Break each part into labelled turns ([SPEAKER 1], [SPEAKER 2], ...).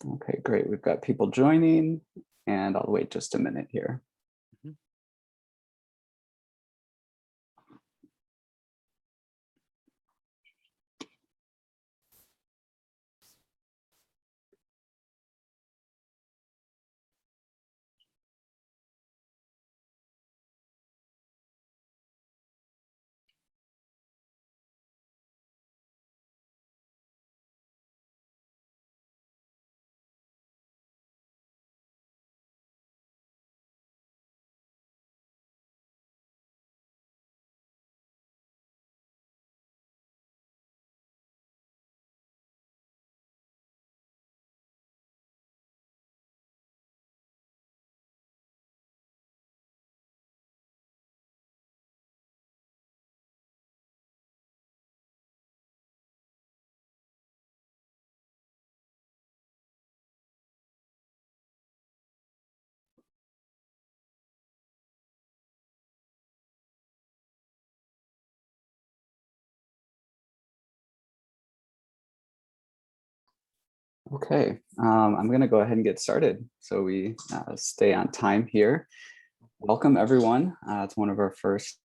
[SPEAKER 1] Okay, great. We've got people joining, and I'll wait just a minute here.
[SPEAKER 2] Mhm.
[SPEAKER 1] Okay, I'm going to go ahead and get started so we stay on time here. Welcome, everyone. It's one of our first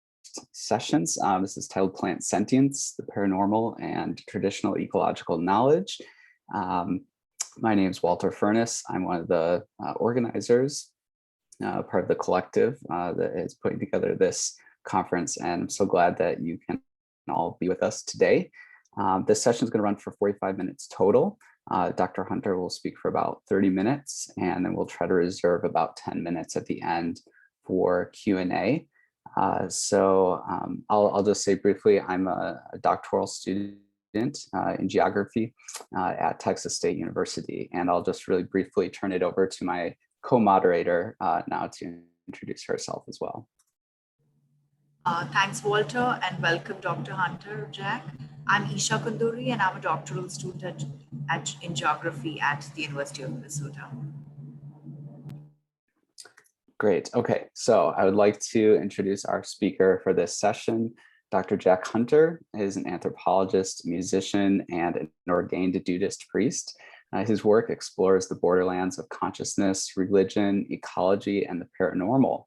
[SPEAKER 1] sessions. This is titled Plant Sentience, the Paranormal and Traditional Ecological Knowledge. My name is Walter Furness. I'm one of the organizers, part of the collective that is putting together this conference, and I'm so glad that you can all be with us today. This session is going to run for 45 minutes total. Dr. Hunter will speak for about 30 minutes, and then we'll try to reserve about 10 minutes at the end for Q&A. I'll just say briefly, I'm a doctoral student in geography at Texas State University, and I'll just really briefly turn it over to my co-moderator now to introduce herself as well.
[SPEAKER 3] Thanks, Walter, and welcome, Dr. Hunter, Jack. I'm Isha Kunduri, and I'm a doctoral student in geography at the University of Minnesota.
[SPEAKER 1] Great. Okay, so I would like to introduce our speaker for this session. Dr. Jack Hunter is an anthropologist, musician, and an ordained Dudist priest. His work explores the borderlands of consciousness, religion, ecology, and the paranormal.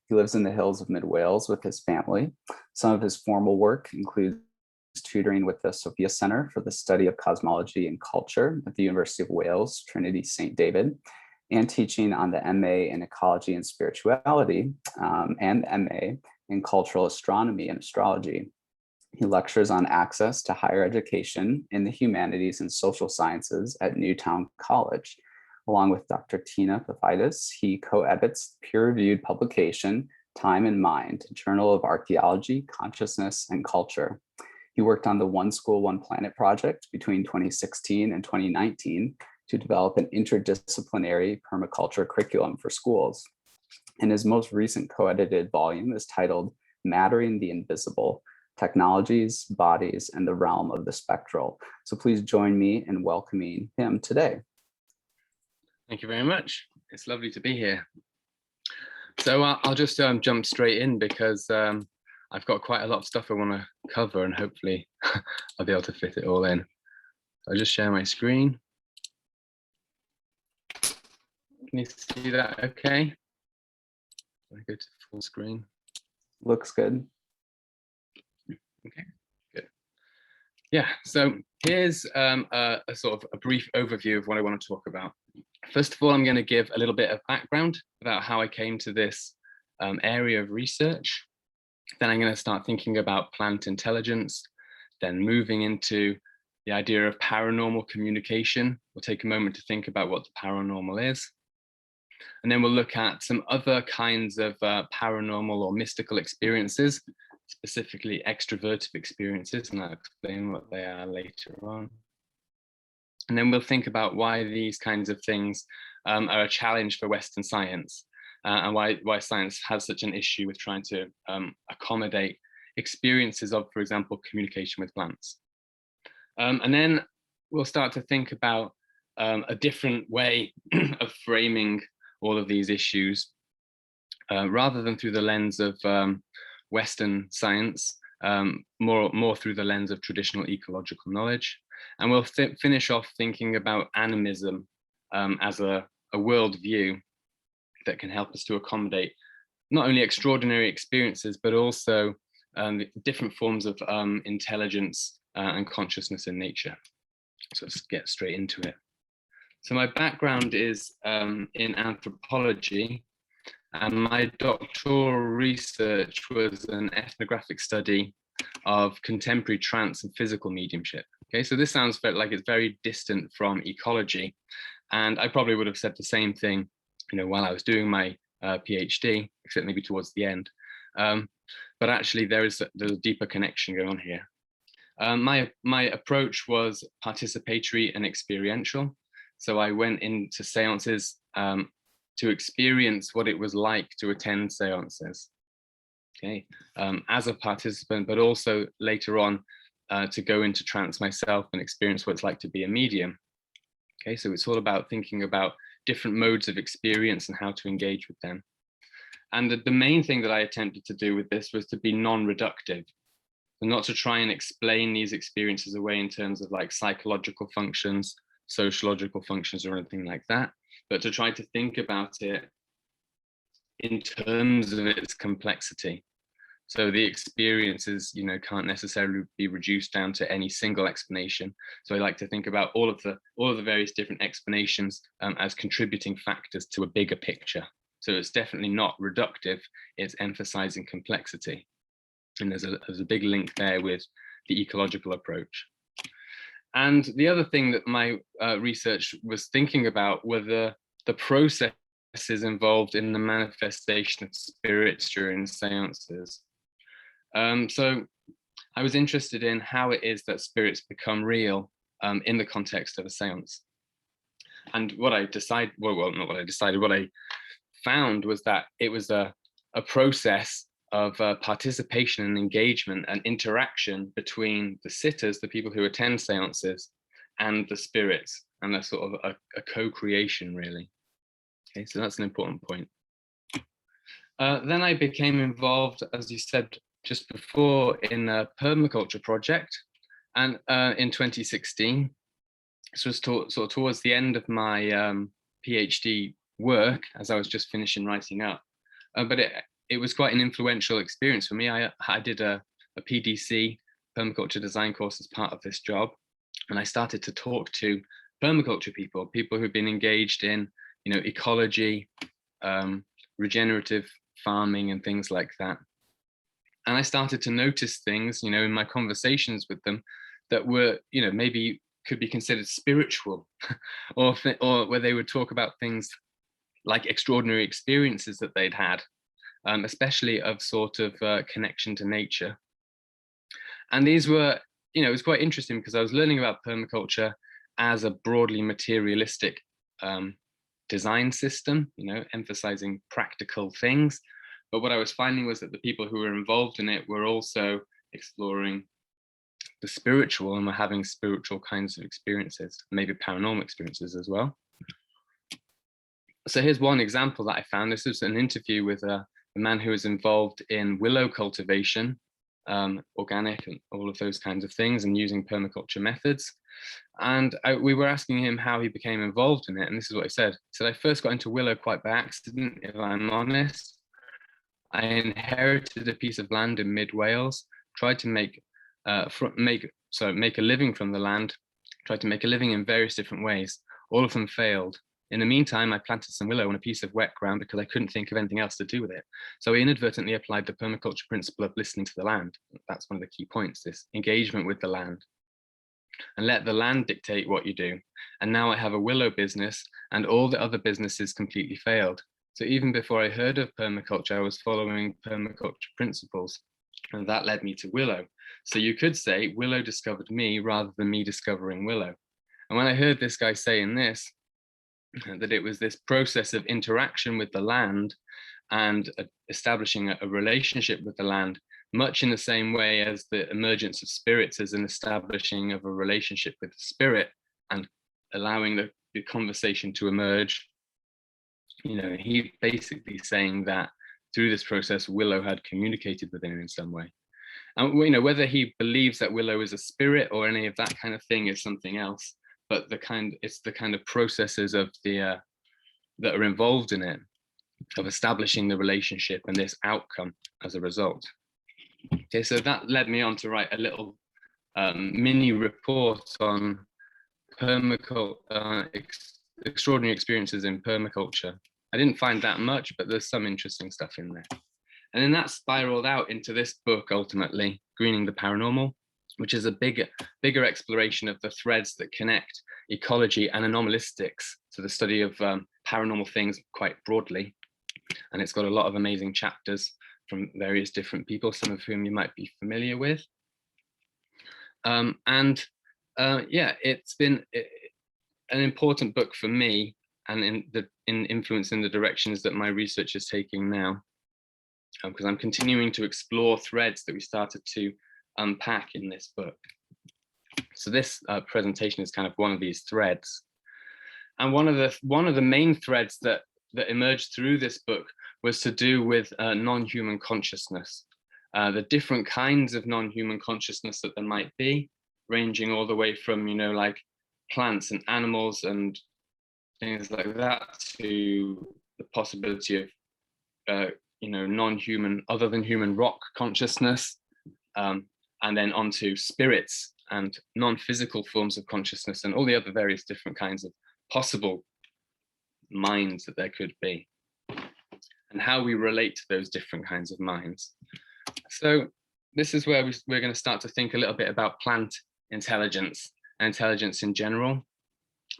[SPEAKER 1] He lives in the hills of Mid Wales with his family. Some of his formal work includes tutoring with the Sophia Center for the Study of Cosmology and Culture at the University of Wales, Trinity St. David, and teaching on the MA in Ecology and Spirituality and MA in Cultural Astronomy and Astrology. He lectures on access to higher education in the humanities and social sciences at Newtown College. Along with Dr. Tina Paphitis, he co-edits the peer-reviewed publication Time and Mind, Journal of Archaeology, Consciousness, and Culture. He worked on the One School, One Planet project between 2016 and 2019 to develop an interdisciplinary permaculture curriculum for schools. And his most recent co-edited volume is titled Mattering the Invisible, Technologies, Bodies, and the Realm of the Spectral. So please join me in welcoming him today.
[SPEAKER 2] Thank you very much. It's lovely to be here. So I'll just jump straight in because I've got quite a lot of stuff I want to cover, and hopefully I'll be able to fit it all in. I'll just share my screen. Can you see that okay? I go to full screen.
[SPEAKER 1] Looks good.
[SPEAKER 2] Okay, good. Yeah, so here's a sort of a brief overview of what I want to talk about. First of all, I'm going to give a little bit of background about how I came to this area of research. Then I'm going to start thinking about plant intelligence, then moving into the idea of paranormal communication. We'll take a moment to think about what the paranormal is. And then we'll look at some other kinds of paranormal or mystical experiences, specifically extrovertive experiences, and I'll explain what they are later on. And then we'll think about why these kinds of things are a challenge for Western science, and why science has such an issue with trying to accommodate experiences of, for example, communication with plants. And then we'll start to think about a different way of framing all of these issues, rather than through the lens of Western science, more through the lens of traditional ecological knowledge. And we'll finish off thinking about animism as a worldview that can help us to accommodate not only extraordinary experiences, but also different forms of intelligence and consciousness in nature. So let's get straight into it. So my background is in anthropology, and my doctoral research was an ethnographic study of contemporary trance and physical mediumship. Okay, so this sounds like it's very distant from ecology, and I probably would have said the same thing, while I was doing my PhD, except maybe towards the end. But actually, there's a deeper connection going on here. My approach was participatory and experiential. So I went into seances to experience what it was like to attend seances, okay, as a participant, but also later on to go into trance myself and experience what it's like to be a medium. Okay, so it's all about thinking about different modes of experience and how to engage with them. And the main thing that I attempted to do with this was to be non-reductive, and not to try and explain these experiences away in terms of like psychological functions, sociological functions, or anything like that, but to try to think about it in terms of its complexity. So the experiences, can't necessarily be reduced down to any single explanation. So I like to think about all of the various different explanations as contributing factors to a bigger picture. So it's definitely not reductive, it's emphasizing complexity. And there's a big link there with the ecological approach. And the other thing that my research was thinking about were the processes involved in the manifestation of spirits during seances. So I was interested in how it is that spirits become real in the context of a seance. And what I decided, what I found was that it was a process of participation and engagement and interaction between the sitters, the people who attend seances, and the spirits, and that's sort of a co-creation, really. Okay, so that's an important point. Then I became involved, as you said just before, in a permaculture project, and in 2016. This was sort of towards the end of my PhD work, as I was just finishing writing up. But it was quite an influential experience for me. I did a PDC, permaculture design course, as part of this job, and I started to talk to permaculture people who've been engaged in, ecology, regenerative farming, and things like that. And I started to notice things, in my conversations with them that were, maybe could be considered spiritual, or where they would talk about things like extraordinary experiences that they'd had, especially of sort of connection to nature. And these were, it was quite interesting because I was learning about permaculture as a broadly materialistic design system, emphasizing practical things. But what I was finding was that the people who were involved in it were also exploring the spiritual and were having spiritual kinds of experiences, maybe paranormal experiences as well. So here's one example that I found. This was an interview with a man who was involved in willow cultivation, organic and all of those kinds of things, and using permaculture methods. And we were asking him how he became involved in it. And this is what he said. He said, I first got into willow quite by accident, if I'm honest. I inherited a piece of land in mid-Wales, tried to make a living from the land, tried to make a living in various different ways. All of them failed. In the meantime, I planted some willow on a piece of wet ground because I couldn't think of anything else to do with it. So I inadvertently applied the permaculture principle of listening to the land. That's one of the key points, this engagement with the land. And let the land dictate what you do. And now I have a willow business, and all the other businesses completely failed. So even before I heard of permaculture, I was following permaculture principles, and that led me to willow. So you could say willow discovered me rather than me discovering willow. And when I heard this guy saying this, that it was this process of interaction with the land and establishing a relationship with the land, much in the same way as the emergence of spirits as an establishing of a relationship with the spirit and allowing the conversation to emerge. He's basically saying that through this process, willow had communicated with him in some way. And whether he believes that willow is a spirit or any of that kind of thing is something else. but it's the kind of processes of the that are involved in it, of establishing the relationship and this outcome as a result. Okay, so that led me on to write a little mini report on extraordinary experiences in permaculture. I didn't find that much, but there's some interesting stuff in there. And then that spiraled out into this book, ultimately, Greening the Paranormal, which is a bigger exploration of the threads that connect ecology and anomalistics to the study of paranormal things quite broadly. And it's got a lot of amazing chapters from various different people, some of whom you might be familiar with. Yeah, it's been an important book for me, and in influencing the directions that my research is taking now, because I'm continuing to explore threads that we started to unpack in this book. So this presentation is kind of one of these threads, and one of the main threads that emerged through this book was to do with non-human consciousness, the different kinds of non-human consciousness that there might be, ranging all the way from, like plants and animals and things like that, to the possibility of non-human, other than human rock consciousness, and then onto spirits and non-physical forms of consciousness and all the other various different kinds of possible minds that there could be, and how we relate to those different kinds of minds. So this is where we're going to start to think a little bit about plant intelligence and intelligence in general.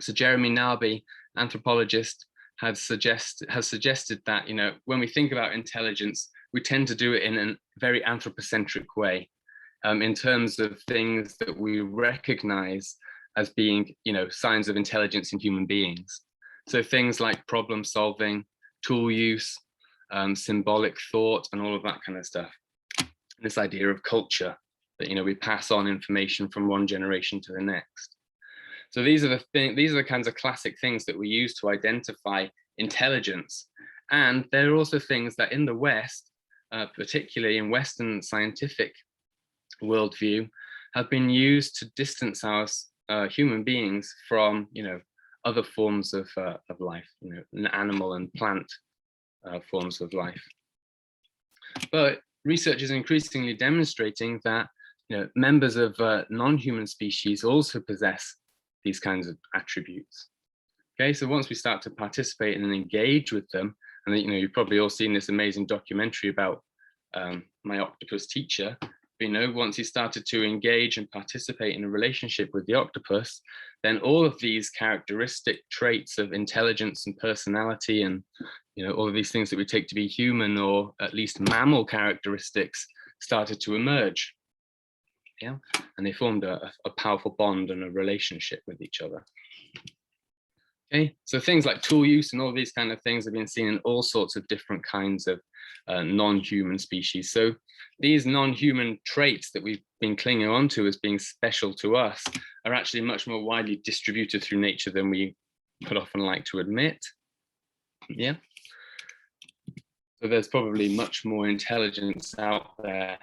[SPEAKER 2] So Jeremy Narby, anthropologist, has suggested that, when we think about intelligence, we tend to do it in a very anthropocentric way, in terms of things that we recognize as being, signs of intelligence in human beings. So things like problem solving, tool use, symbolic thought, and all of that kind of stuff. This idea of culture, that we pass on information from one generation to the next. So these are the kinds of classic things that we use to identify intelligence. And there are also things that in the West, particularly in Western scientific worldview, have been used to distance us human beings from, other forms of life, animal and plant forms of life. But research is increasingly demonstrating that, members of non-human species also possess these kinds of attributes. Okay, so once we start to participate and engage with them, and you've probably all seen this amazing documentary about my octopus teacher. Once he started to engage and participate in a relationship with the octopus, then all of these characteristic traits of intelligence and personality and all of these things that we take to be human, or at least mammal characteristics, started to emerge. Yeah, and they formed a powerful bond and a relationship with each other. Okay, so things like tool use and all these kind of things have been seen in all sorts of different kinds of non-human species. So these non-human traits that we've been clinging on to as being special to us are actually much more widely distributed through nature than we could often like to admit. Yeah. So there's probably much more intelligence out there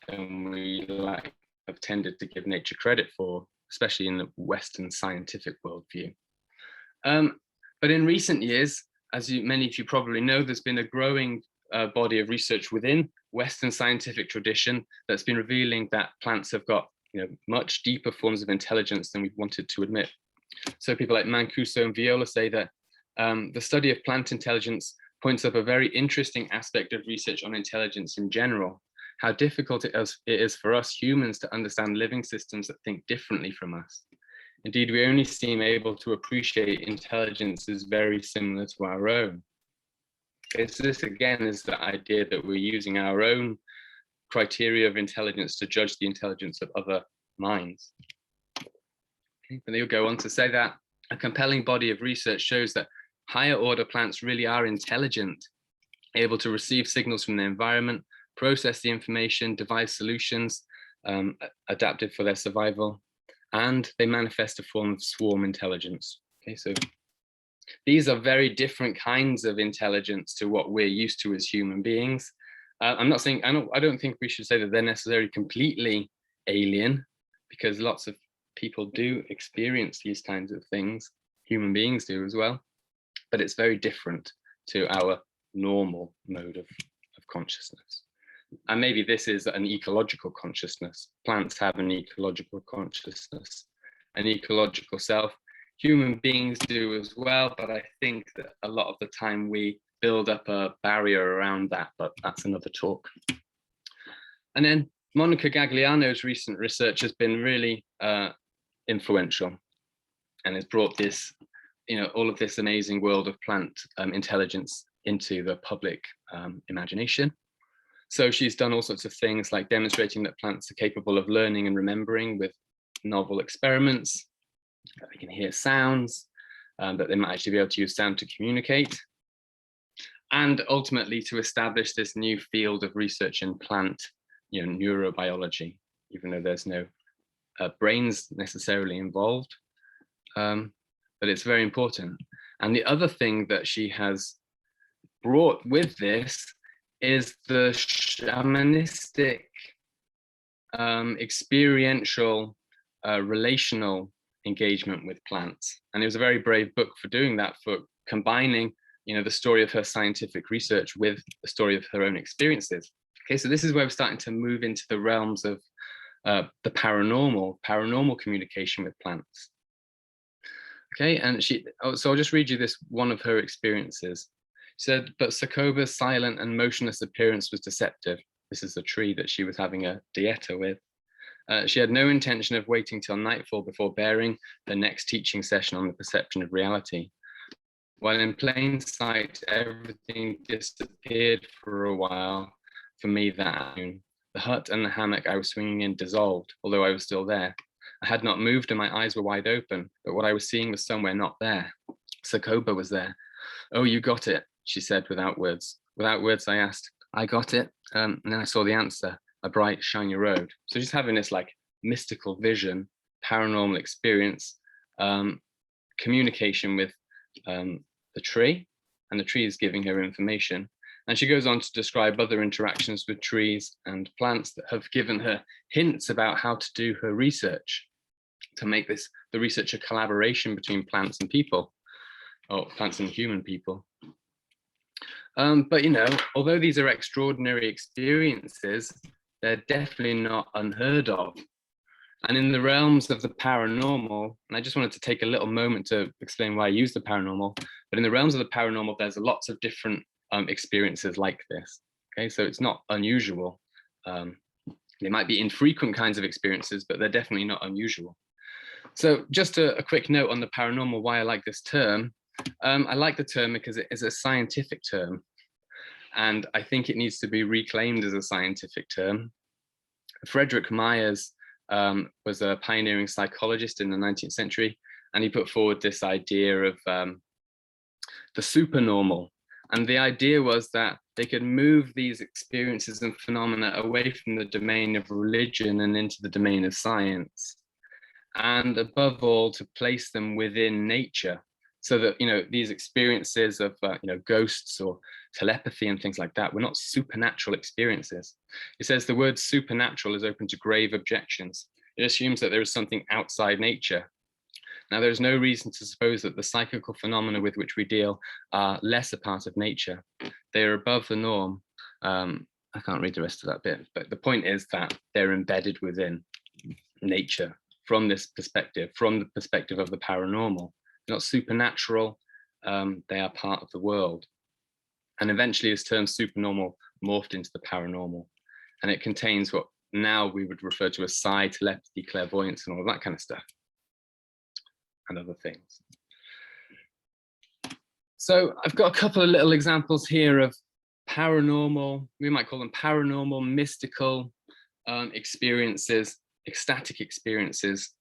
[SPEAKER 2] than we have tended to give nature credit for, especially in the Western scientific worldview. But in recent years, as many of you probably know, there's been a growing body of research within Western scientific tradition that's been revealing that plants have got much deeper forms of intelligence than we've wanted to admit. So people like Mancuso and Viola say that the study of plant intelligence points up a very interesting aspect of research on intelligence in general, how difficult it is for us humans to understand living systems that think differently from us. Indeed, we only seem able to appreciate intelligence as very similar to our own. Okay, so this again is the idea that we're using our own criteria of intelligence to judge the intelligence of other minds. Okay, but they'll go on to say that a compelling body of research shows that higher order plants really are intelligent, able to receive signals from the environment, process the information, devise solutions, adapted for their survival, and they manifest a form of swarm intelligence. Okay, so these are very different kinds of intelligence to what we're used to as human beings. I'm not saying, I don't think we should say that they're necessarily completely alien, because lots of people do experience these kinds of things. Human beings do as well, but it's very different to our normal mode of consciousness. And maybe this is an ecological consciousness. Plants have an ecological consciousness, an ecological self. Human beings do as well, but I think that a lot of the time we build up a barrier around that, but that's another talk. And then Monica Gagliano's recent research has been really influential and has brought this, all of this amazing world of plant intelligence into the public imagination. So she's done all sorts of things like demonstrating that plants are capable of learning and remembering with novel experiments, that they can hear sounds, that they might actually be able to use sound to communicate, and ultimately to establish this new field of research in plant neurobiology, even though there's no brains necessarily involved, but it's very important. And the other thing that she has brought with this is the shamanistic, experiential, relational engagement with plants. And it was a very brave book for doing that, for combining, the story of her scientific research with the story of her own experiences. Okay, so this is where we're starting to move into the realms of the paranormal communication with plants. Okay, and so I'll just read you this one of her experiences. She said, but Sakoba's silent and motionless appearance was deceptive. This is the tree that she was having a dieta with. She had no intention of waiting till nightfall before bearing the next teaching session on the perception of reality. While in plain sight, everything disappeared for a while for me that afternoon. The hut and the hammock I was swinging in dissolved, although I was still there. I had not moved and my eyes were wide open, but what I was seeing was somewhere not there. Sakoba was there. Oh, you got it, she said without words. Without words, I asked, I got it. And then I saw the answer, a bright, shiny road. So she's having this like mystical vision, paranormal experience, communication with the tree, and the tree is giving her information. And she goes on to describe other interactions with trees and plants that have given her hints about how to do her research, to make the research a collaboration between plants and people, or plants and human people. But although these are extraordinary experiences, they're definitely not unheard of. And in the realms of the paranormal, and I just wanted to take a little moment to explain why I use the paranormal, but in the realms of the paranormal, there's lots of different experiences like this. Okay, so it's not unusual. They might be infrequent kinds of experiences, but they're definitely not unusual. So just a quick note on the paranormal, why I like this term. I like the term because it is a scientific term, and I think it needs to be reclaimed as a scientific term. Frederick Myers was a pioneering psychologist in the 19th century, and he put forward this idea of the supernormal. And the idea was that they could move these experiences and phenomena away from the domain of religion and into the domain of science. And above all, to place them within nature, so that these experiences of ghosts or telepathy and things like that were not supernatural experiences. It says the word supernatural is open to grave objections. It assumes that there is something outside nature. Now, there's no reason to suppose that the psychical phenomena with which we deal are less a part of nature. They are above the norm. I can't read the rest of that bit, but the point is that they're embedded within nature from this perspective, from the perspective of the paranormal. They're not supernatural, they are part of the world. And eventually this term supernormal morphed into the paranormal. And it contains what now we would refer to as psi, telepathy, clairvoyance, and all of that kind of stuff, and other things. So I've got a couple of little examples here of paranormal, we might call them paranormal, mystical experiences, ecstatic experiences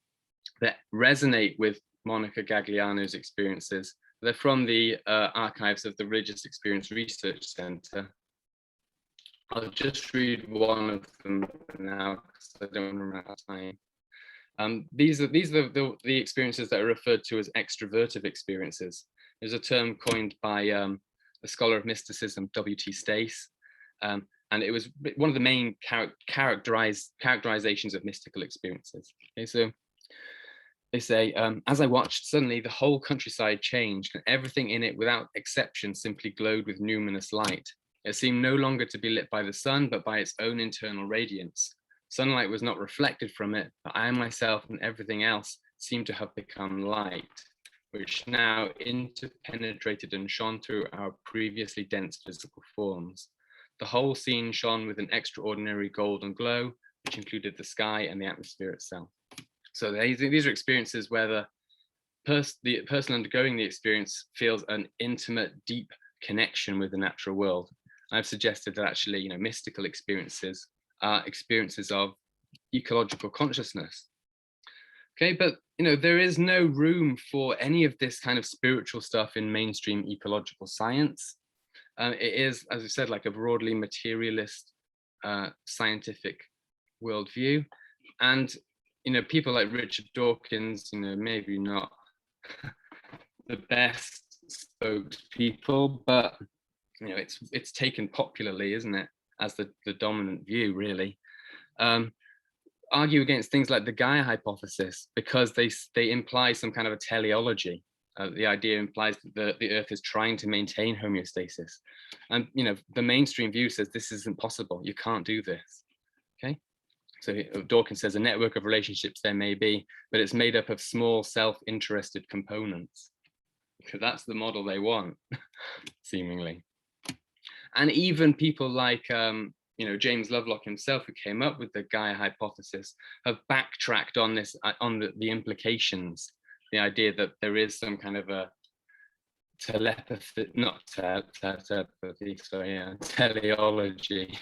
[SPEAKER 2] that resonate with Monica Gagliano's experiences. They're from the archives of the Religious Experience Research Center. I'll just read one of them now because I don't run out of time. These are the experiences that are referred to as extrovertive experiences. There's a term coined by a scholar of mysticism, W.T. Stace, and it was one of the main characterizations of mystical experiences. Okay, so they say, as I watched, suddenly the whole countryside changed and everything in it without exception simply glowed with numinous light. It seemed no longer to be lit by the sun, but by its own internal radiance. Sunlight was not reflected from it, but I myself and everything else seemed to have become light, which now interpenetrated and shone through our previously dense physical forms. The whole scene shone with an extraordinary golden glow, which included the sky and the atmosphere itself. So these are experiences where the person undergoing the experience feels an intimate, deep connection with the natural world. I've suggested that actually, mystical experiences are experiences of ecological consciousness. Okay, but there is no room for any of this kind of spiritual stuff in mainstream ecological science. It is, as I said, like a broadly materialist scientific worldview. And people like Richard Dawkins, maybe not the best spokespeople, but it's taken popularly, isn't it, as the dominant view, really. Argue against things like the Gaia hypothesis because they imply some kind of a teleology. The idea implies that the Earth is trying to maintain homeostasis, and the mainstream view says this isn't possible. You can't do this. Okay, so Dawkins says a network of relationships there may be, but it's made up of small self-interested components. Because that's the model they want, seemingly. And even people like James Lovelock himself, who came up with the Gaia hypothesis, have backtracked on this, on the implications, the idea that there is some kind of a telepathy, not telepathy, sorry, teleology,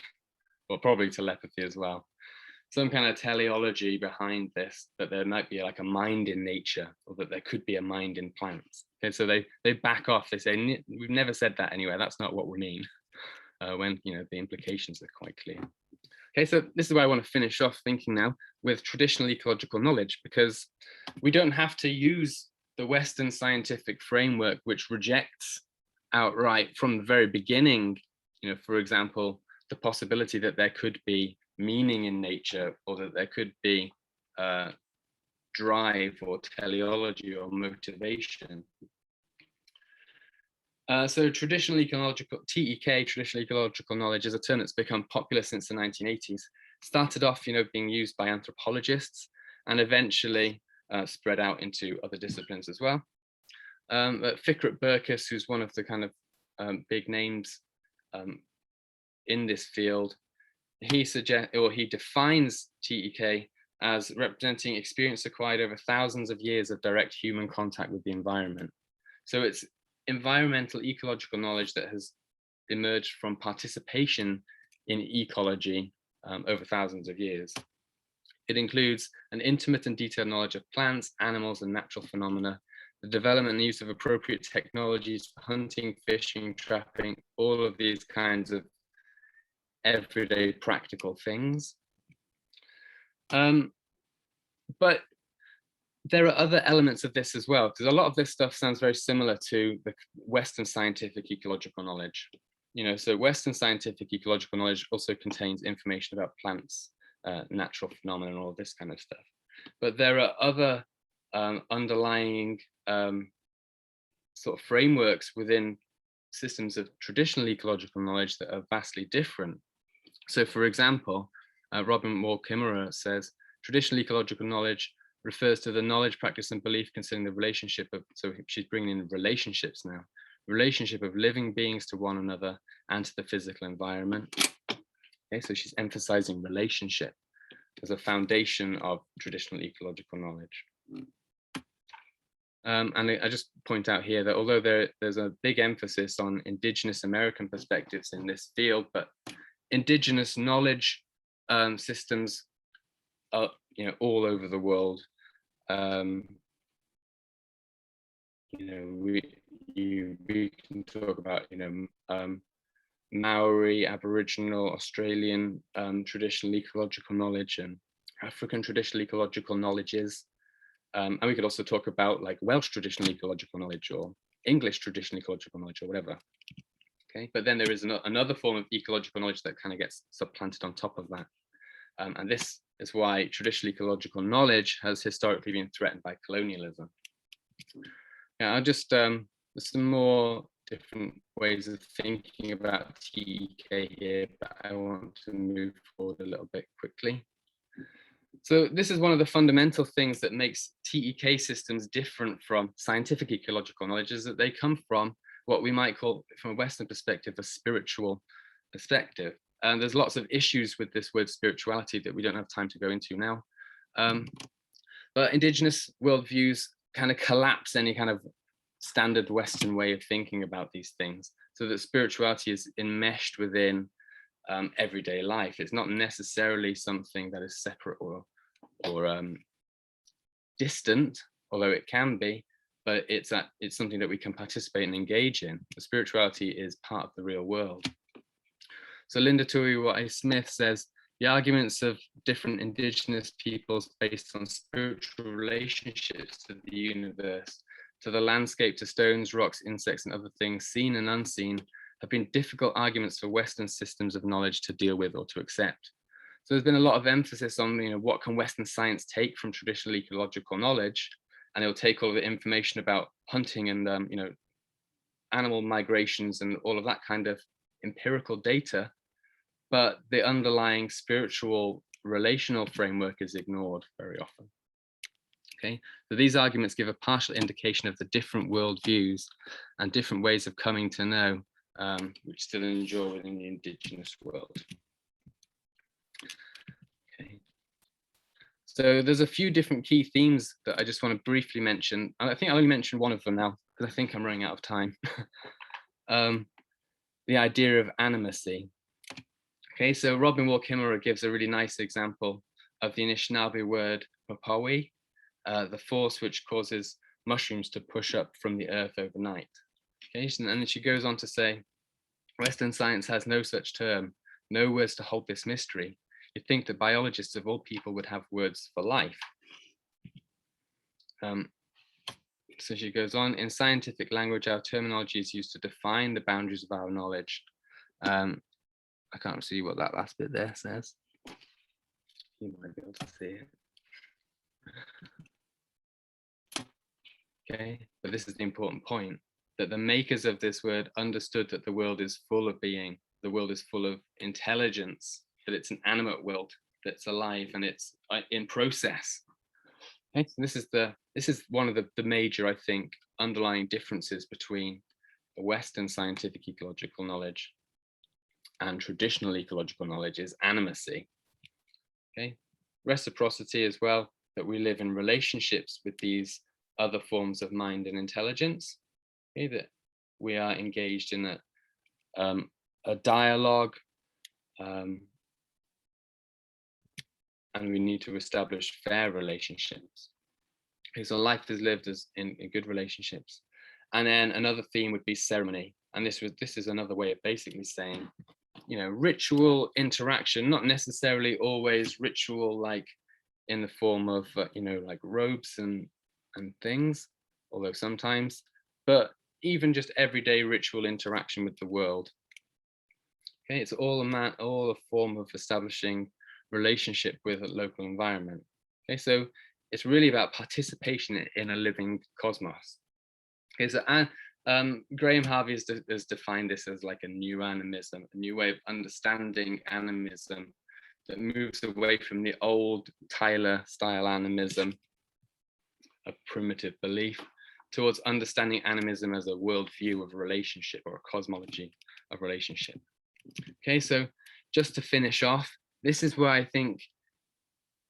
[SPEAKER 2] or probably telepathy as well. Some kind of teleology behind this, that there might be like a mind in nature, or that there could be a mind in plants. Okay, so they back off. They say, we've never said that anyway. That's not what we mean. When the implications are quite clear. Okay, so this is where I want to finish off thinking now with traditional ecological knowledge, because we don't have to use the Western scientific framework, which rejects outright from the very beginning, for example, the possibility that there could be meaning in nature, or that there could be drive or teleology or motivation. So traditional ecological, TEK, traditional ecological knowledge, is a term that's become popular since the 1980s. Started off, being used by anthropologists, and eventually spread out into other disciplines as well. But Fikret Berkus, who's one of the kind of big names in this field, he defines TEK as representing experience acquired over thousands of years of direct human contact with the environment. So it's environmental ecological knowledge that has emerged from participation in ecology over thousands of years. It includes an intimate and detailed knowledge of plants, animals, and natural phenomena, the development and use of appropriate technologies for hunting, fishing, trapping, all of these kinds of everyday practical things. But there are other elements of this as well, because a lot of this stuff sounds very similar to the Western scientific ecological knowledge. So Western scientific ecological knowledge also contains information about plants, natural phenomena, and all this kind of stuff. But there are other underlying sort of frameworks within systems of traditional ecological knowledge that are vastly different. So, for example, Robin Wall Kimmerer says, traditional ecological knowledge refers to the knowledge, practice, and belief concerning the relationship of, so she's bringing in relationships now, relationship of living beings to one another and to the physical environment. Okay, so she's emphasizing relationship as a foundation of traditional ecological knowledge. And I just point out here that although there's a big emphasis on indigenous American perspectives in this field, but indigenous knowledge systems are all over the world. We can talk about Maori, Aboriginal, Australian traditional ecological knowledge, and African traditional ecological knowledges. And we could also talk about like Welsh traditional ecological knowledge, or English traditional ecological knowledge, or whatever. Okay, but then there is another form of ecological knowledge that kind of gets supplanted on top of that. And this is why traditional ecological knowledge has historically been threatened by colonialism. Yeah, I'll just, there's some more different ways of thinking about TEK here, but I want to move forward a little bit quickly. So this is one of the fundamental things that makes TEK systems different from scientific ecological knowledge, is that they come from what we might call, from a Western perspective, a spiritual perspective. And there's lots of issues with this word spirituality that we don't have time to go into now. But indigenous worldviews kind of collapse any kind of standard Western way of thinking about these things, so that spirituality is enmeshed within everyday life. It's not necessarily something that is separate or distant, although it can be, but it's something that we can participate and engage in. The spirituality is part of the real world. So Linda Tuiwai-Smith says, the arguments of different indigenous peoples based on spiritual relationships to the universe, to the landscape, to stones, rocks, insects, and other things seen and unseen, have been difficult arguments for Western systems of knowledge to deal with or to accept. So there's been a lot of emphasis on, what can Western science take from traditional ecological knowledge, and it'll take all the information about hunting and animal migrations and all of that kind of empirical data, but the underlying spiritual relational framework is ignored very often. Okay, so these arguments give a partial indication of the different worldviews and different ways of coming to know, which still endure within the indigenous world. Okay, so there's a few different key themes that I just want to briefly mention. I think I'll only mention one of them now, because I think I'm running out of time. The idea of animacy. Okay, so Robin Wall Kimmerer gives a really nice example of the Anishinaabe word mapawi, the force which causes mushrooms to push up from the earth overnight. Okay, and then she goes on to say, Western science has no such term, no words to hold this mystery. You'd think that biologists of all people would have words for life. So she goes on, in scientific language, our terminology is used to define the boundaries of our knowledge. I can't see what that last bit there says. You might be able to see it. Okay, but this is the important point, that the makers of this word understood that the world is full of being, the world is full of intelligence, that it's an animate world that's alive and it's in process. Okay, so this is one of the major, I think, underlying differences between the Western scientific ecological knowledge and traditional ecological knowledge is animacy. Okay, reciprocity as well, that we live in relationships with these other forms of mind and intelligence. Okay, that we are engaged in a dialogue, and we need to establish fair relationships. Okay, so life is lived as in good relationships. And then another theme would be ceremony, and this is another way of basically saying, ritual interaction, not necessarily always ritual like in the form of like robes and things, although sometimes, but even just everyday ritual interaction with the world. Okay, it's all a form of establishing relationship with a local environment. Okay, so it's really about participation in a living cosmos. Okay, so Graham Harvey has defined this as like a new animism, a new way of understanding animism that moves away from the old Tyler style animism, a primitive belief, towards understanding animism as a worldview of relationship or a cosmology of relationship. Okay, so just to finish off, this is where I think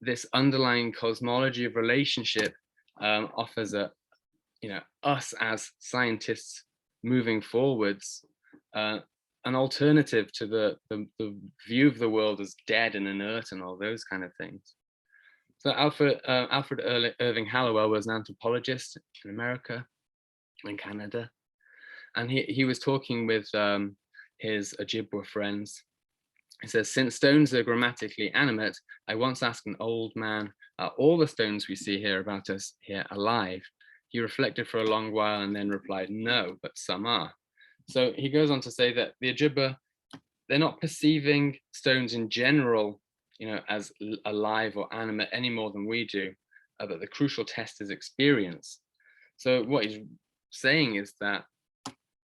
[SPEAKER 2] this underlying cosmology of relationship offers us as scientists moving forwards, an alternative to the view of the world as dead and inert and all those kind of things. So Alfred Irving Hallowell was an anthropologist in America and Canada, and he was talking with his Ojibwa friends. He says, since stones are grammatically animate, I once asked an old man, are all the stones we see here about us here alive? He reflected for a long while and then replied, no, but some are. So he goes on to say that the Ojibwa, they're not perceiving stones in general as alive or animate any more than we do, but the crucial test is experience. So what he's saying is that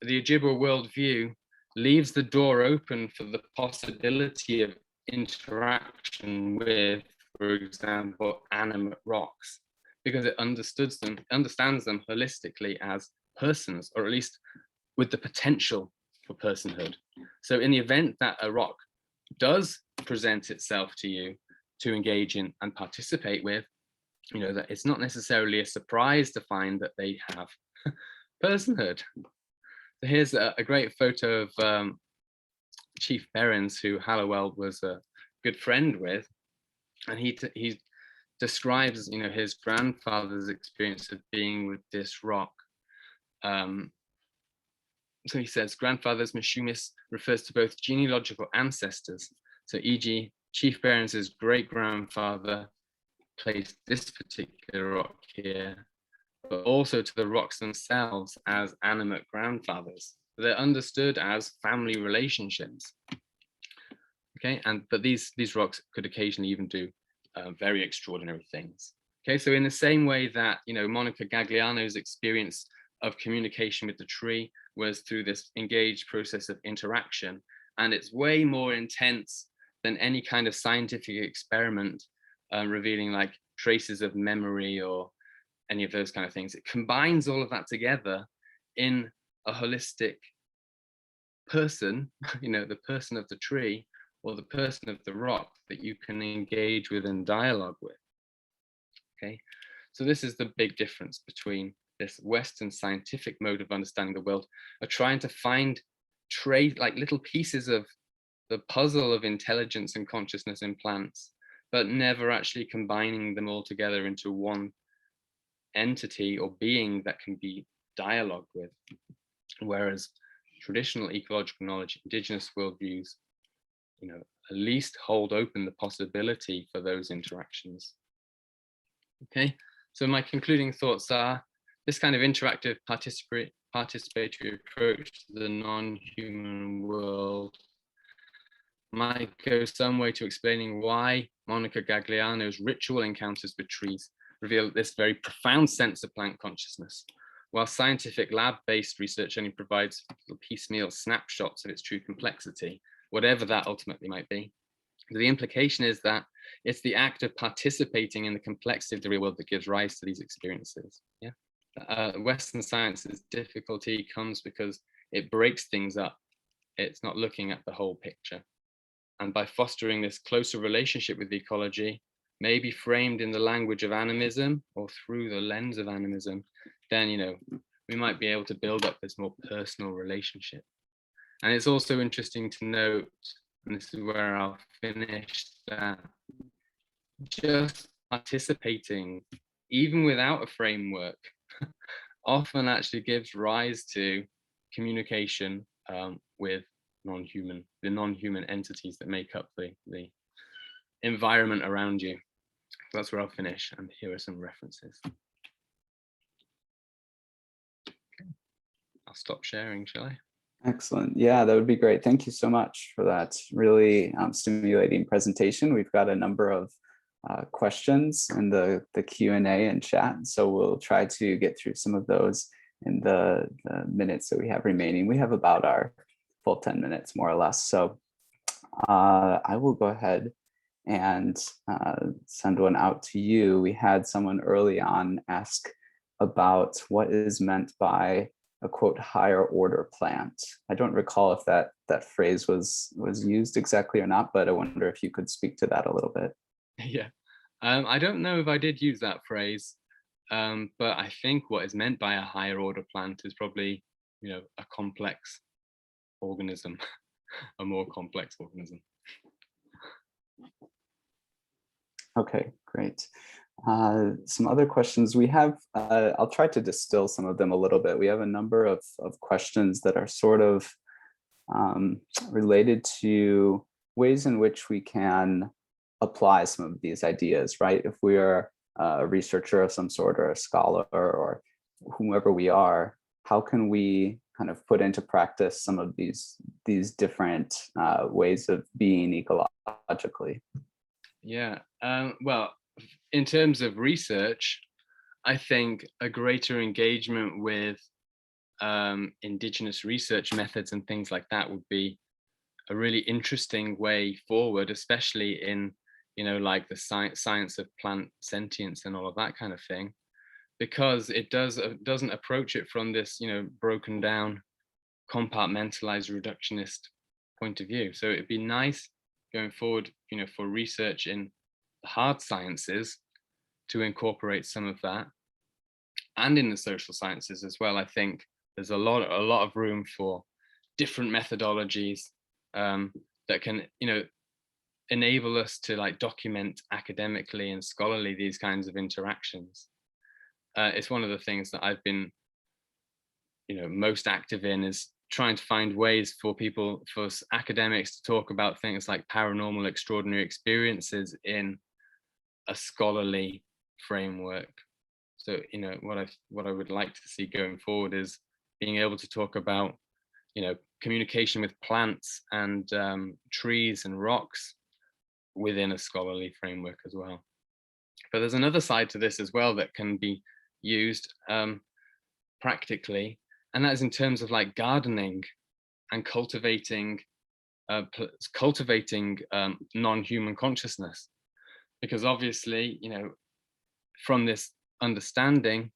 [SPEAKER 2] the Ojibwa worldview leaves the door open for the possibility of interaction with, for example, animate rocks, because it understands them holistically as persons, or at least with the potential for personhood. So in the event that a rock does present itself to you to engage in and participate with, that it's not necessarily a surprise to find that they have personhood. So here's a great photo of Chief Behrens, who Hallowell was a good friend with, and he describes his grandfather's experience of being with this rock. So he says, grandfather's Mishumis refers to both genealogical ancestors. So e.g., Chief Behrens's great-grandfather placed this particular rock here, but also to the rocks themselves as animate grandfathers. They're understood as family relationships. Okay, but these rocks could occasionally even do very extraordinary things. Okay, so in the same way that Monica Gagliano's experience of communication with the tree was through this engaged process of interaction, and it's way more intense than any kind of scientific experiment revealing like traces of memory or any of those kind of things. It combines all of that together in a holistic person, the person of the tree or the person of the rock that you can engage with and dialogue with. Okay, so this is the big difference between this Western scientific mode of understanding the world, of trying to find like little pieces of the puzzle of intelligence and consciousness in plants, but never actually combining them all together into one entity or being that can be dialogued with. Whereas traditional ecological knowledge, indigenous worldviews, at least hold open the possibility for those interactions. Okay, so my concluding thoughts are, this kind of interactive participatory approach to the non-human world might go some way to explaining why Monica Gagliano's ritual encounters with trees reveal this very profound sense of plant consciousness, while scientific lab-based research only provides piecemeal snapshots of its true complexity, whatever that ultimately might be. The implication is that it's the act of participating in the complexity of the real world that gives rise to these experiences. Yeah. Western science's difficulty comes because it breaks things up. It's not looking at the whole picture. And by fostering this closer relationship with ecology, maybe framed in the language of animism or through the lens of animism, then we might be able to build up this more personal relationship. And it's also interesting to note, and this is where I'll finish, that just participating, even without a framework, often actually gives rise to communication with the non-human entities that make up the environment around you. So that's where I'll finish, and here are some references. Okay. I'll stop sharing, shall I?
[SPEAKER 1] Excellent. Yeah, that would be great. Thank you so much for that really stimulating presentation. We've got a number of questions in the Q&A and chat, so we'll try to get through some of those in the minutes that we have remaining. We have about our full 10 minutes, more or less. So I will go ahead and send one out to you. We had someone early on ask about what is meant by a quote higher order plant. I don't recall if that phrase was used exactly or not, but I wonder if you could speak to that a little bit.
[SPEAKER 2] Yeah, I don't know if I did use that phrase, but I think what is meant by a higher order plant is probably, a complex organism, a more complex organism.
[SPEAKER 1] Okay, great. Some other questions we have, I'll try to distill some of them a little bit. We have a number of questions that are sort of related to ways in which we can apply some of these ideas, right? If we are a researcher of some sort or a scholar or whomever we are, how can we kind of put into practice some of these different ways of being ecologically?
[SPEAKER 2] Yeah. Well, in terms of research, I think a greater engagement with indigenous research methods and things like that would be a really interesting way forward, especially in, like the science of plant sentience and all of that kind of thing, because it doesn't approach it from this, broken down, compartmentalized, reductionist point of view. So it'd be nice going forward, for research in the hard sciences to incorporate some of that, and in the social sciences as well. I think there's a lot of room for different methodologies that can, enable us to like document academically and scholarly these kinds of interactions. It's one of the things that I've been, most active in, is trying to find ways for people, for academics, to talk about things like paranormal extraordinary experiences in a scholarly framework. So, what I would like to see going forward is being able to talk about, communication with plants and trees and rocks within a scholarly framework as well. But there's another side to this as well that can be used practically, and that is in terms of like gardening and cultivating non-human consciousness, because obviously, from this understanding,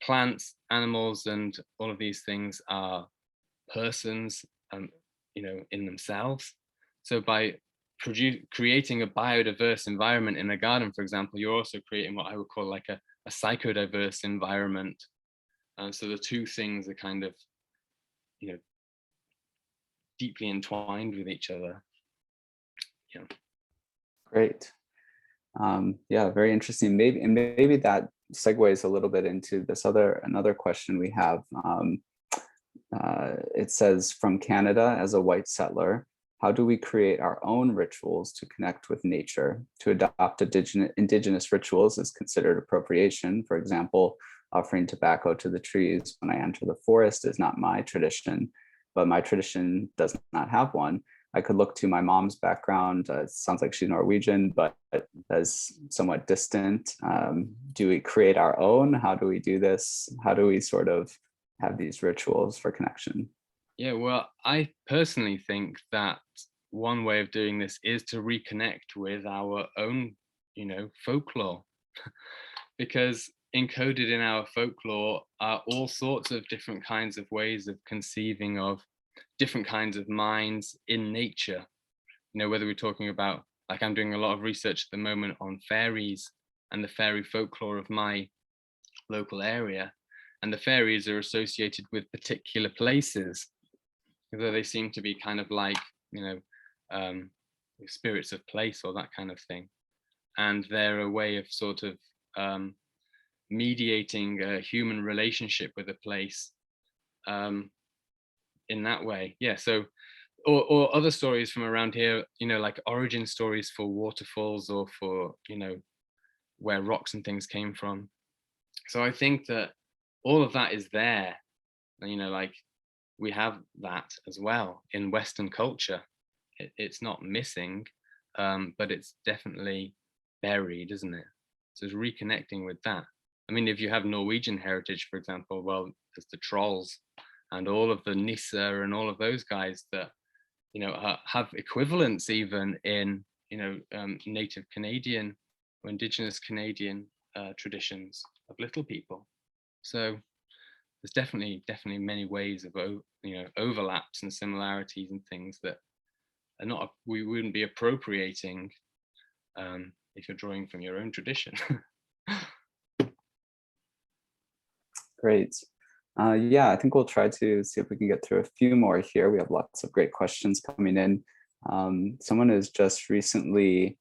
[SPEAKER 2] plants, animals, and all of these things are persons, in themselves. So by creating a biodiverse environment in a garden, for example, you're also creating what I would call like a psychodiverse environment. So the two things are kind of, deeply entwined with each other. Yeah.
[SPEAKER 1] Great. Yeah, very interesting. Maybe that segues a little bit into another question we have. It says, from Canada, as a white settler, how do we create our own rituals to connect with nature? To adopt indigenous rituals is considered appropriation. For example, offering tobacco to the trees when I enter the forest is not my tradition, but my tradition does not have one. I could look to my mom's background. It sounds like she's Norwegian, but that's somewhat distant. Do we create our own? How do we do this? How do we sort of have these rituals for connection?
[SPEAKER 2] Yeah, well, I personally think that one way of doing this is to reconnect with our own, folklore, because encoded in our folklore are all sorts of different kinds of ways of conceiving of different kinds of minds in nature. Whether we're talking about, like, I'm doing a lot of research at the moment on fairies and the fairy folklore of my local area, and the fairies are associated with particular places, although they seem to be kind of like, spirits of place or that kind of thing, and they're a way of sort of mediating a human relationship with a place in that way. Yeah. So, or other stories from around here, like origin stories for waterfalls, or for, where rocks and things came from. So I think that all of that is there, like we have that as well in Western culture. It's not missing, but it's definitely buried, isn't it? So it's reconnecting with that. I mean, if you have Norwegian heritage, for example, well, there's the trolls and all of the Nissa and all of those guys that, have equivalents even in, native Canadian or Indigenous Canadian traditions of little people. So there's definitely many ways of, overlaps and similarities and things that are not, we wouldn't be appropriating if you're drawing from your own tradition.
[SPEAKER 1] Great. Yeah, I think we'll try to see if we can get through a few more here. We have lots of great questions coming in. Someone has just recently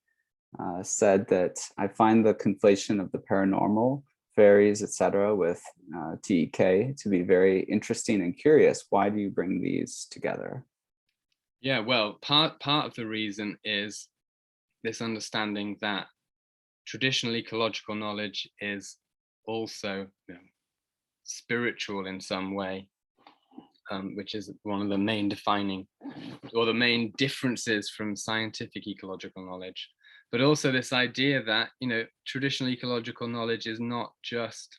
[SPEAKER 1] said that I find the conflation of the paranormal, fairies, etc., with TEK to be very interesting and curious. Why do you bring these together?
[SPEAKER 2] Yeah, well, part of the reason is this understanding that traditional ecological knowledge is also, spiritual in some way, which is one of the main defining, or the main differences from scientific ecological knowledge. but also this idea that, you know, traditional ecological knowledge is not just,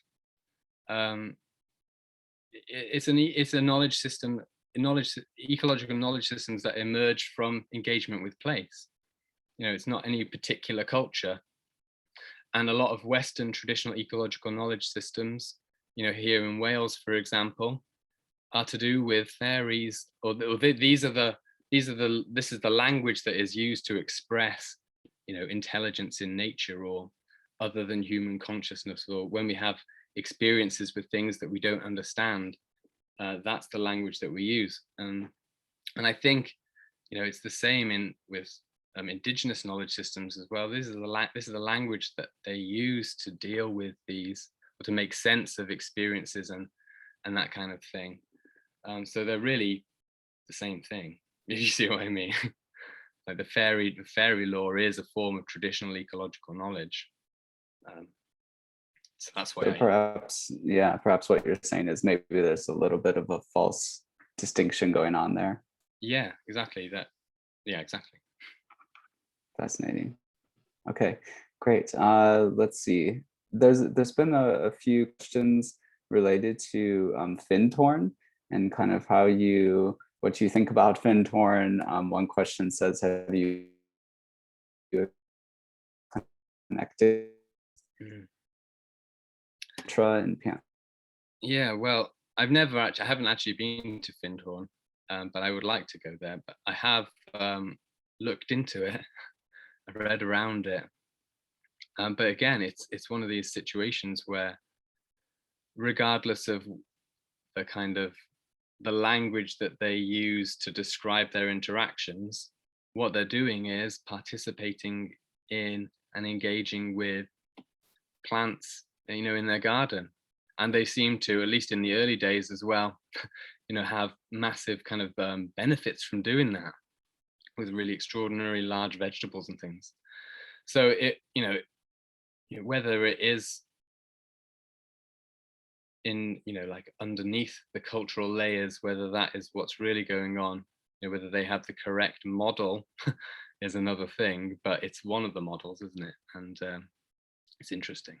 [SPEAKER 2] it's a knowledge system, ecological knowledge systems that emerge from engagement with place. You know, it's not any particular culture. And a lot of Western traditional ecological knowledge systems, you know, here in Wales, for example, are to do with fairies, this is the language that is used to express, you know, intelligence in nature or other than human consciousness, or when we have experiences with things that we don't understand, that's the language that we use. And I think, you know, it's the same with indigenous knowledge systems as well. This is the language that they use to deal with these, or to make sense of experiences and that kind of thing. So they're really the same thing, if you see what I mean. Like the fairy lore is a form of traditional ecological knowledge. So that's why.
[SPEAKER 1] So perhaps what you're saying is maybe there's a little bit of a false distinction going on there.
[SPEAKER 2] Yeah, exactly that. Yeah, exactly.
[SPEAKER 1] Fascinating. Okay, great. Let's see. There's been a few questions related to Fintorn and kind of what you think about Fintorn. One question says, have you connected and Pan?
[SPEAKER 2] Yeah, well, I haven't actually been to Findhorn, but I would like to go there. But I have looked into it, I read around it. But again, it's one of these situations where, regardless of the language that they use to describe their interactions, what they're doing is participating in and engaging with plants, you know, in their garden. And they seem to, at least in the early days as well, you know, have massive kind of benefits from doing that, with really extraordinary large vegetables and things. So it, you know, whether it is in, you know, like underneath the cultural layers, whether that is what's really going on, you know, whether they have the correct model is another thing, but it's one of the models, isn't it? And it's interesting.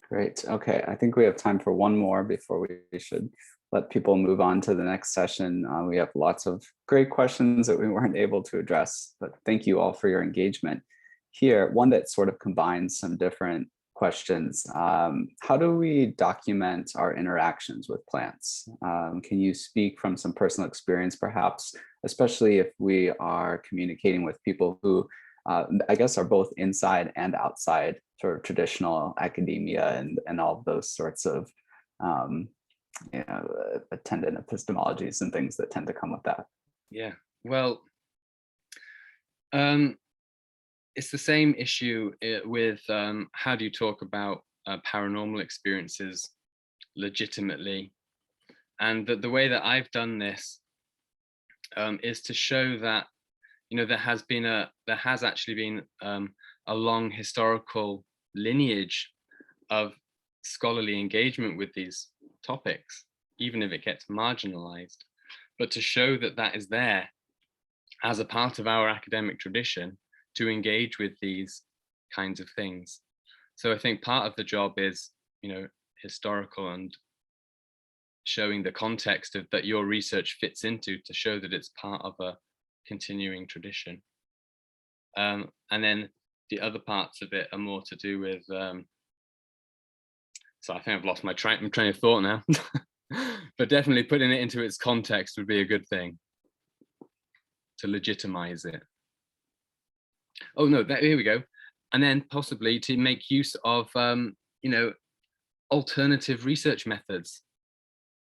[SPEAKER 1] Great. Okay, I think we have time for one more before we should let people move on to the next session. We have lots of great questions that we weren't able to address, but thank you all for your engagement. Here, one that sort of combines some different questions. How do we document our interactions with plants? Can you speak from some personal experience, perhaps, especially if we are communicating with people who I guess are both inside and outside sort of traditional academia and all of those sorts of you know, attendant epistemologies and things that tend to come with that?
[SPEAKER 2] Yeah, well, it's the same issue with how do you talk about paranormal experiences legitimately? And the way that I've done this is to show that, you know, there has actually been a long historical lineage of scholarly engagement with these topics, even if it gets marginalized, but to show that that is there as a part of our academic tradition to engage with these kinds of things. So I think part of the job is, you know, historical and showing the context of that your research fits into, to show that it's part of a continuing tradition. And then the other parts of it are more to do with, so I think I've lost my train of thought now, but definitely putting it into its context would be a good thing to legitimize it. Oh no, here we go. And then possibly to make use of, you know, alternative research methods.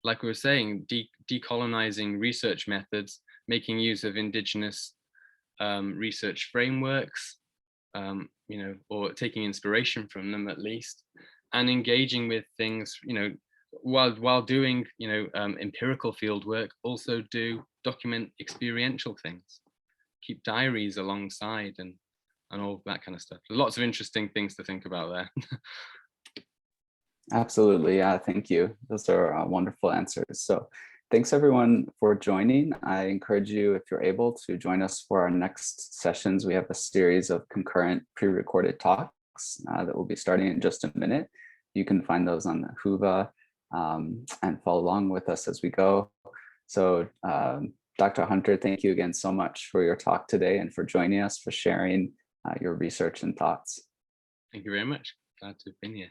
[SPEAKER 2] Like we were saying, decolonizing research methods, making use of indigenous research frameworks, you know, or taking inspiration from them at least, and engaging with things, you know, while doing, you know, empirical field work, also document experiential things, keep diaries alongside and all that kind of stuff. Lots of interesting things to think about there.
[SPEAKER 1] Absolutely. Yeah, thank you. Those are wonderful answers. So thanks everyone for joining. I encourage you, if you're able, to join us for our next sessions. We have a series of concurrent pre-recorded talks that will be starting in just a minute. You can find those on the Whova and follow along with us as we go. So Dr. Hunter, thank you again so much for your talk today and for joining us, for sharing your research and thoughts.
[SPEAKER 2] Thank you very much. Glad to have been here.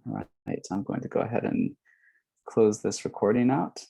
[SPEAKER 1] All right, I'm going to go ahead and close this recording out.